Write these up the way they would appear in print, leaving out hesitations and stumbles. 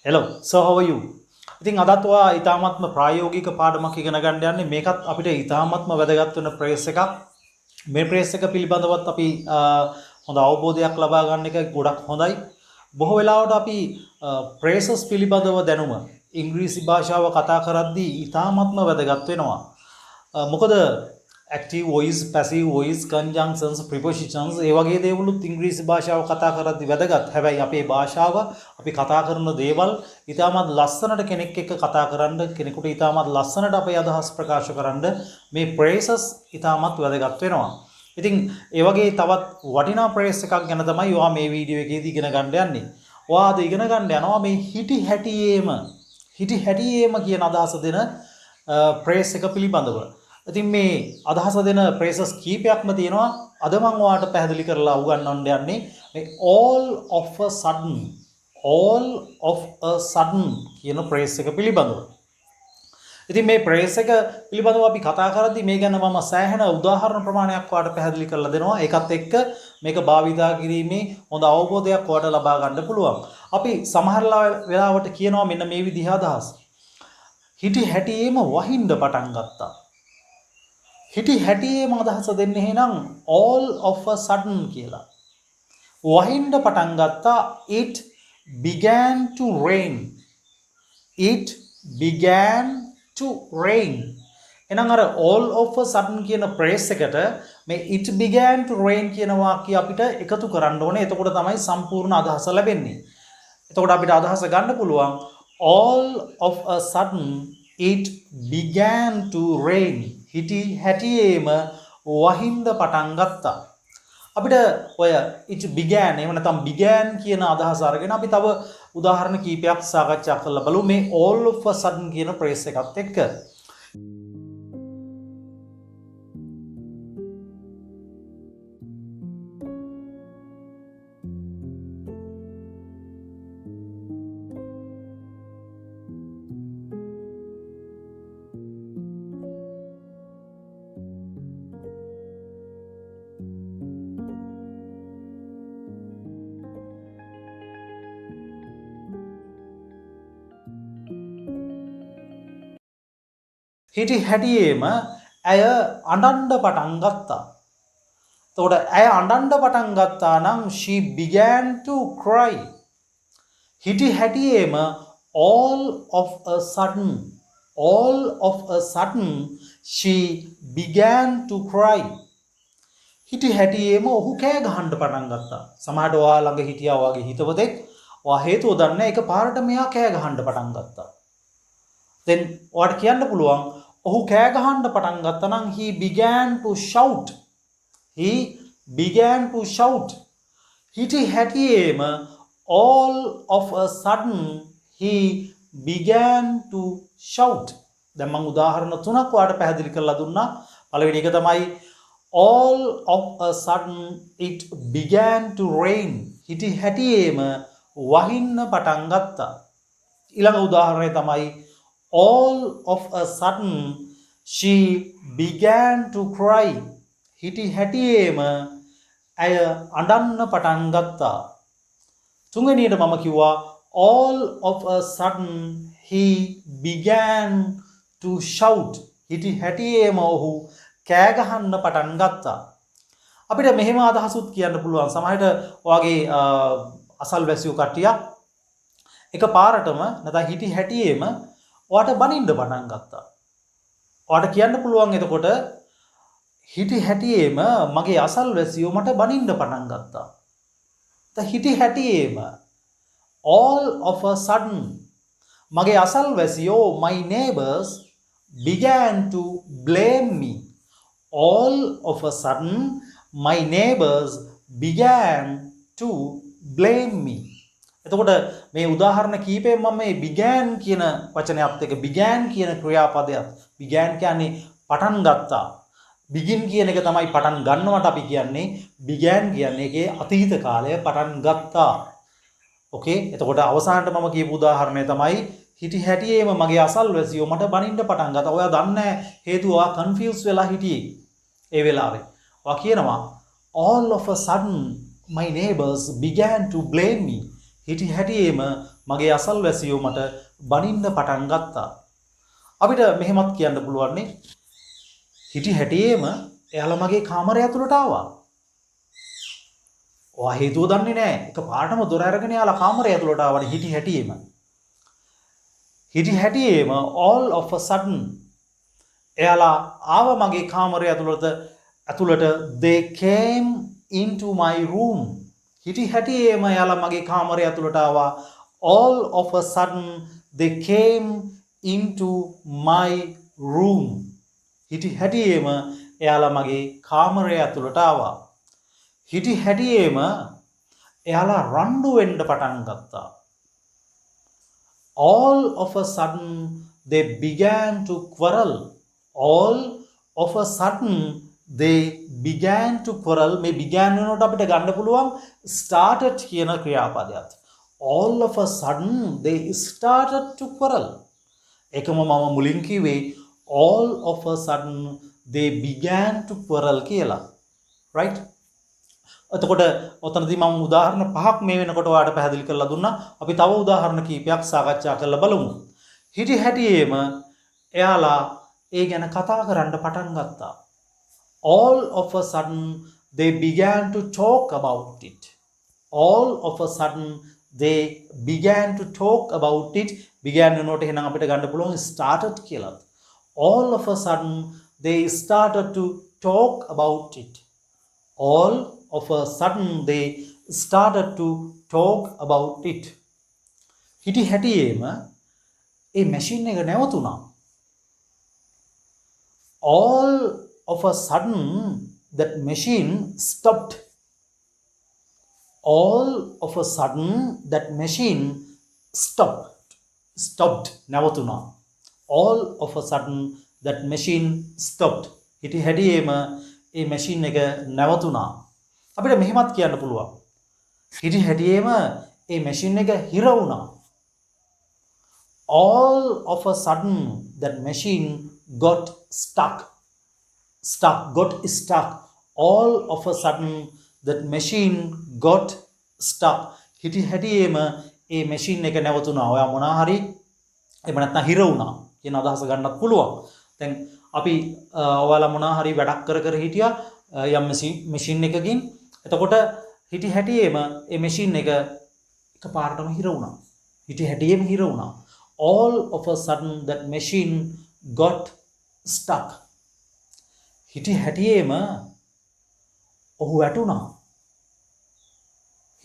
Hello, so how are you? ඉතින් අදත් ඔයා ඊ타මත්ම ප්‍රායෝගික පාඩමක් ඉගෙන ගන්න යන්නේ මේකත් අපිට ඊ타මත්ම වැදගත් වෙන ප්‍රේස් එකක්. මේ ප්‍රේස් එක පිළිබඳවත් අපි හොඳ අවබෝධයක් ලබා ගන්න එක ගොඩක් හොඳයි. බොහෝ වෙලාවට අපි ප්‍රේසස් පිළිබඳව දැනුම ඉංග්‍රීසි භාෂාව කතා කරද්දී ඊ타මත්ම වැදගත් වෙනවා. මොකද active voice, passive voice, conjunctions, prepositions ඒ වගේ දේවලුත් ඉංග්‍රීසි භාෂාව කතා කරද්දී වැදගත්. හැබැයි අපේ භාෂාව අපි කතා කරන දේවල් ඊටමත් ලස්සනට කෙනෙක් එක්ක කතා කරන්න, කෙනෙකුට ඊටමත් ලස්සනට අපේ අදහස් ප්‍රකාශ කරන්න මේ phrases ඊටමත් වැදගත් වෙනවා. ඉතින් ඒ වගේ තවත් වටිනා phrase එකක් ගැන තමයි ඔයා මේ වීඩියෝ එකේදී ඉගෙන ගන්න යන්නේ. ඔයා අද ඉගෙන ගන්න යනවා මේ හිටි හැටියේම කියන අදහස දෙන phrase එක පිළිබඳව. ඉතින් මේ අදහස දෙන phrases කීපයක්ම තියෙනවා. අද මම ඔයාලට පැහැදිලි කරලා උගන්වන්න යන්නේ මේ all of a sudden කියන phrase එක පිළිබඳව. ඉතින් මේ phrase එක පිළිබඳව අපි කතා කරද්දී මේ ගැන මම සෑහෙන උදාහරණ ප්‍රමාණයක් ඔයාලට පැහැදිලි කරලා දෙනවා. ඒකත් එක්ක මේක භාවිතා කිරීමේ හොඳ අවබෝධයක් ඔයාලට ලබා ගන්න පුළුවන්. අපි සමහර වෙලාවට කියනවා මෙන්න මේ විදිහ අදහස්. හිටි හැටියේම වහින්න පටන් ගත්තා. හිටි හැටියේම අදහස දෙන්නේ එහෙනම් all of a sudden කියලා. වහින්න පටන් ගත්තා. It began to rain. It began to rain. එහෙනම් අර all of a sudden කියන phrase එකට මේ it began to rain කියන වාක්‍ය අපිට එකතු කරන්න ඕනේ. එතකොට තමයි සම්පූර්ණ අදහස ලැබෙන්නේ. එතකොට අපිට අදහස ගන්න පුළුවන් all of a sudden it began to rain. හිටි හැටියේම වහින්න පටන් ගත්තා. අපිට ඔය it began එහෙම නැත්නම් began කියන අදහස අරගෙන අපි තව උදාහරණ කීපයක් සාකච්ඡා කරලා බලමු මේ all of a sudden කියන phrase එකත් එක්ක. හිටි හැටියේම ඇය අඬන්න පටන් ගත්තා. එතකොට ඇය අඬන්න පටන් ගත්තා නම් she began to cry. හිටි හැටියේම all of a sudden she began to cry. හිටි හැටියේම ඔහු කෑ ගහන්න පටන් ගත්තා. සමහරට ඔයා ළඟ හිටියා වගේ හිතවතෙක් ඔයා හේතුව දන්නේ ඒක පාරට මෙයා කෑ ගහන්න පටන් ගත්තා. then ඔයාට කියන්න පුළුවන් ඔහු කෑ ගහන්න පටන් ගත්තා නම් he began to shout. හිටි හැටියේම all of a sudden he began to shout. දැන් මම උදාහරණ තුනක් ඔයාලට පැහැදිලි කරලා දුන්නා. පළවෙනි එක තමයි all of a sudden it began to rain. හිටි හැටියේම වහින්න පටන් ගත්තා. ඊළඟ උදාහරණය තමයි all of a sudden she began to cry. හිටි හැටියේම ඇය අඬන්න පටන් ගත්තා. තුන්වෙනියට මම කිව්වා all of a sudden he began to shout. හිටි හැටියේම ඔහු කෑ ගහන්න පටන් ගත්තා. අපිට මෙහෙම අදහසුත් කියන්න පුළුවන්. සමහරට ඔයගේ අසල්වැසියෝ කට්ටියක් එකපාරටම නැත්නම් හිටි හැටියේම ඔයාට බනින්න පටන් ගත්තා. ඔයාට කියන්න පුළුවන් එතකොට හිටි හැටියේම මගේ අසල්වැසියෝ මට බනින්න පටන් ගත්තා. හිටි හැටියේම all of a sudden මගේ අසල්වැසියෝ my neighbors began to blame me. All of a sudden my neighbors began to blame me. එතකොට මේ උදාහරණ කීපෙන් මම මේ began කියන වචනයත් එක්ක began කියන ක්‍රියාපදයක් began කියන්නේ පටන් ගත්තා. begin කියන එක තමයි පටන් ගන්නවට අපි කියන්නේ. began කියන්නේ ඒකේ අතීත කාලය පටන් ගත්තා. ඕකේ. එතකොට අවසානට මම කියපු උදාහරණය තමයි හිටි හැටියේම මගේ අසල්වැසියෝ මට බනින්න පටන් ගත්තා. ඔයා දන්නේ හේතුව ඔයා confuse වෙලා හිටියේ ඒ වෙලාවේ. ඔයා කියනවා all of a sudden my neighbors began to blame me. හිටි හැටියේම මගේ අසල්වැසියෝ මට බනින්න පටන් ගත්තා. අපිට මෙහෙමත් කියන්න පුළුවන් නේ. හිටි හැටියේම එයාලා මගේ කාමරය ඇතුළට ආවා. ඔයා හේතුව දන්නේ නැහැ. එකපාරටම දොර අරගෙන එයාලා කාමරය ඇතුළට ආවනේ හිටි හැටියේම. හිටි හැටියේම all of a sudden එයාලා ආව මගේ කාමරය ඇතුළට they came into my room. හිටි හැටියේම එයාලා මගේ කාමරය ඇතුළට ආවා. all of a sudden they came into my room. හිටි හැටියේම එයාලා මගේ කාමරය ඇතුළට ආවා. හිටි හැටියේම එයාලා රණ්ඩු වෙන්න පටන් ගත්තා. all of a sudden they began to quarrel. all of a sudden they began to quarrel. මේ began වෙනකොට අපිට ගන්න පුළුවන් started කියන ක්‍රියාපදයක්. all of a sudden they started to quarrel. එකම මම මුලින් කිව්වේ all of a sudden they began to quarrel කියලා. right? එතකොට ඔතනදී මම උදාහරණ පහක් මේ වෙනකොට ඔයාලට පැහැදිලි කරලා දුන්නා. අපි තව උදාහරණ කීපයක් සාකච්ඡා කරලා බලමු. හිටි හැටියේම එයාලා ඒ ගැන කතා කරන්න පටන් ගත්තා. all of a sudden they began to talk about it. all of a sudden they began to talk about it. began වෙනකොට එහෙනම් අපිට ගන්න පුළුවන් started කියලා. all of a sudden they started to talk about it. all of a sudden they started to talk about it. හිටි හැටියේම ඒ machine එක නැවතුණා. all of a sudden that machine stopped. all of a sudden that machine stopped නැවතුණා. all of a sudden that machine stopped. හිටි හැටියේම ඒ machine එක නැවතුණා. අපිට මෙහෙමත් කියන්න පුළුවන්. හිටි හැටියේම ඒ machine එක හිර වුණා. all of a sudden that machine got stuck. all of a sudden that machine got stuck. හිටි හැටියේම ඒ මැෂින් එක නැවතුණා. ඔයා මොනවා හරි එහෙම නැත්නම් හිර වුණා කියන අදහස ගන්නත් පුළුවන්. දැන් අපි ඔයාලා මොනවා හරි වැඩක් කර හිටියා යම් මැෂින් එකකින්. එතකොට හිටි හැටියේම ඒ මැෂින් එක එකපාරටම හිර වුණා. හිටි හැටියේම හිර වුණා. all of a sudden that machine got stuck. හිටි හැටියේම ඔහු වැටුණා.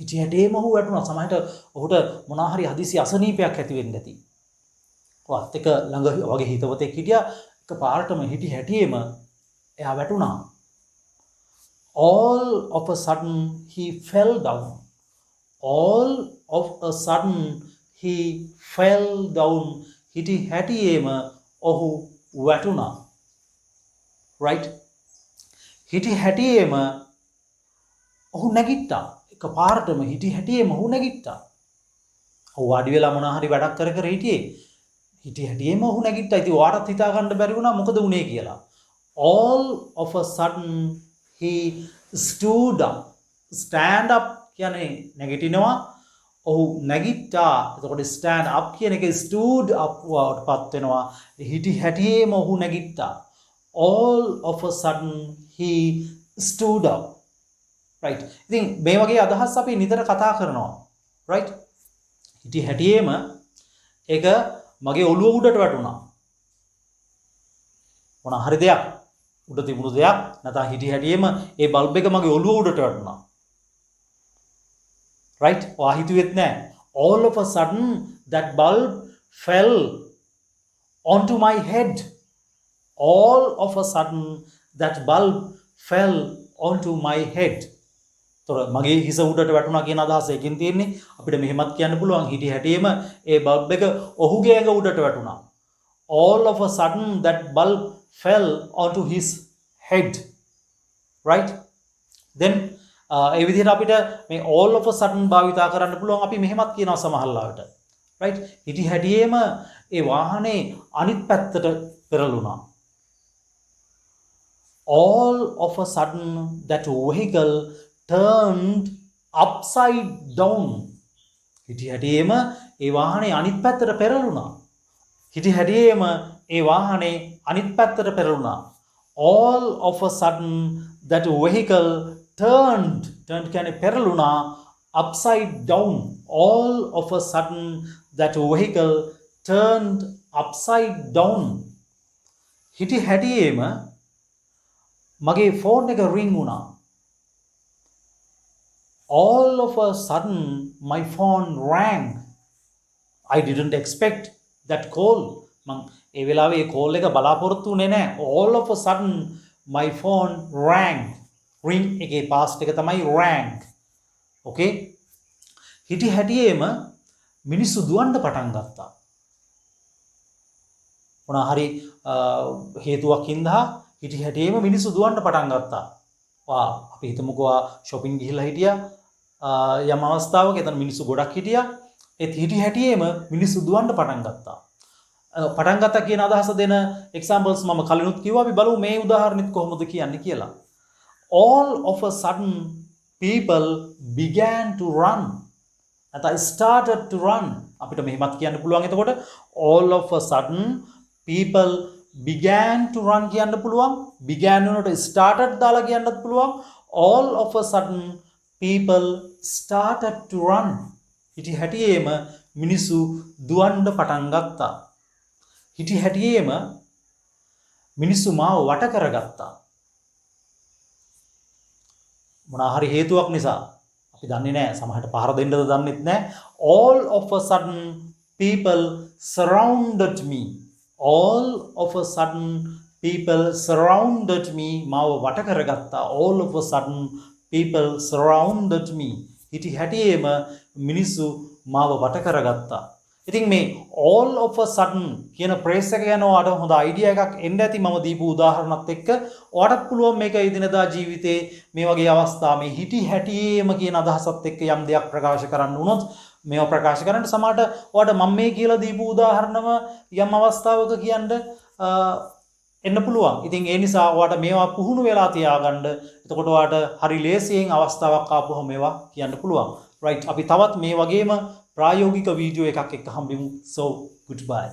හිටි හැටියේම ඔහු වැටුණා. සමහරට ඔහුට මොනවා හරි හදිසි අසනීපයක් ඇති වෙන්න ඇති. ඔයත් එක ළඟ වගේ හිතවතෙක් හිටියා. එකපාරටම හිටි හැටියේම එයා වැටුණා. all of a sudden he fell down. all of a sudden he fell down. හිටි හැටියේම ඔහු වැටුණා. right? හිටි හැටියේම ඔහු නැගිට්ටා. එකපාරටම හිටි හැටියේම ඔහු නැගිට්ටා. ඔහු වාඩි වෙලා මොනවා හරි වැඩක් කර හිටියේ. හිටි හැටියේම ඔහු නැගිට්ටා. ඉතින් ඔයාටත් හිතා ගන්න බැරි වුණා මොකද වුනේ කියලා. all of a sudden he stood up. stand up කියන්නේ නැගිටිනවා. ඔහු නැගිට්ටා. එතකොට stand up කියන එක stood up වටපත් වෙනවා. හිටි හැටියේම ඔහු නැගිට්ටා. all of a sudden he stood up. right? ඉතින් මේ වගේ අදහස් අපි නිතර කතා කරනවා. right? හිටි හැටියේම ඒක මගේ ඔළුව උඩට වැටුණා. මොන හරි දෙයක් උඩ තිබුණු දෙයක් නැත්නම් හිටි හැටියේම ඒ බල්බ් එක මගේ ඔළුව උඩට වැටුණා. right? ඔයා හිතුවෙත් නෑ. all of a sudden that bulb fell onto my head. all of a sudden that bulb fell onto my head. තොර මගේ හිස උඩට වැටුණා කියන අදහස එකකින් තියෙන්නේ. අපිට මෙහෙමත් කියන්න පුළුවන් හිටි හැටියේම ඒ බල්බ් එක ඔහුගේ ඇඟ උඩට වැටුණා. all of a sudden that bulb fell onto his head. right? then ඒ විදිහට අපිට මේ all of a sudden භාවිතා කරන්න පුළුවන්. අපි මෙහෙමත් කියනවා සමහරවිට. right? හිටි හැටියේම ඒ වාහනේ අනිත් පැත්තට පෙරළුණා. all of a sudden that vehicle turned upside down. හිටි හැටියේම ඒ වාහනේ අනිත් පැත්තට පෙරළුණා. හිටි හැටියේම ඒ වාහනේ අනිත් පැත්තට පෙරළුණා. All of a sudden that vehicle turned කියන්නේ පෙරළුණා upside down. All of a sudden that vehicle turned upside down. හිටි හැටියේම මගේ ෆෝන් එක රින් වුණා. All of a sudden my phone rang. I didn't expect that call. මං ඒ වෙලාවේ ඒ call එක බලාපොරොත්තු වෙන්නේ නැහැ. All of a sudden my phone rang. ring එකේ past එක තමයි rang. okay? හිටි හැටියේම මිනිස්සු දුවන්න පටන් ගත්තා. මොනවා හරි හේතුවක් හින්දා හිටි හැටියේම මිනිස්සු දුවන්න පටන් ගත්තා. අපි හිතමුකෝ shopping ගිහිල්ලා හිටියා යම් අවස්ථාවක එතන මිනිස්සු ගොඩක් හිටියා. ඒත් හිටි හැටියේම මිනිස්සු දුවන්න පටන් ගත්තා. පටන් ගත්තා කියන අදහස දෙන examples මම කලිනුත් කිව්වා. අපි බලමු මේ උදාහරණෙත් කොහොමද කියන්නේ කියලා. All of a sudden people began to run. නැත්නම් started to run. අපිට මෙහෙමත් කියන්න පුළුවන්. එතකොට all of a sudden people began to run කියන්න පුළුවන්. began වලට started දාලා කියන්නත් පුළුවන්. all of a sudden people started to run. හිටි හැටියේම මිනිස්සු දුවන්න පටන් ගත්තා. හිටි හැටියේම මිනිස්සු මාව වට කරගත්තා. මොනවා හරි හේතුවක් නිසා අපි දන්නේ නැහැ. සමහරට පහර දෙන්නද දන්නෙත් නැහැ. all of a sudden people surrounded me. all of a sudden people surrounded me. මාව වට කරගත්තා. all of a sudden people surrounded me. හිටි හැටියේම මිනිස්සු මාව වට කරගත්තා. ඉතින් මේ all of a sudden කියන phrase එක ගැන ඔයාලට හොඳ idea එකක් එන්න ඇති මම දීපු උදාහරණත් එක්ක. ඔයාලට පුළුවන් මේක එදිනදා ජීවිතේ මේ වගේ අවස්ථා මේ හිටි හැටියේම කියන අදහසත් එක්ක යම් දෙයක් ප්‍රකාශ කරන්න වුණොත් මේවා ප්‍රකාශ කරන්න සමහරට ඔයාලට මම මේ කියලා දීපු උදාහරණම යම් අවස්ථාවක කියන්න එන්න පුළුවන්. ඉතින් ඒ නිසා ඔයාලට මේවා පුහුණු වෙලා තියාගන්න. එතකොට ඔයාලට හරි ලේසියෙන් අවස්ථාවක් ආපුවම මේවා කියන්න පුළුවන්. right අපි තවත් මේ වගේම ප්‍රායෝගික වීඩියෝ එකක් එක්ක හම්බෙමු. so goodbye.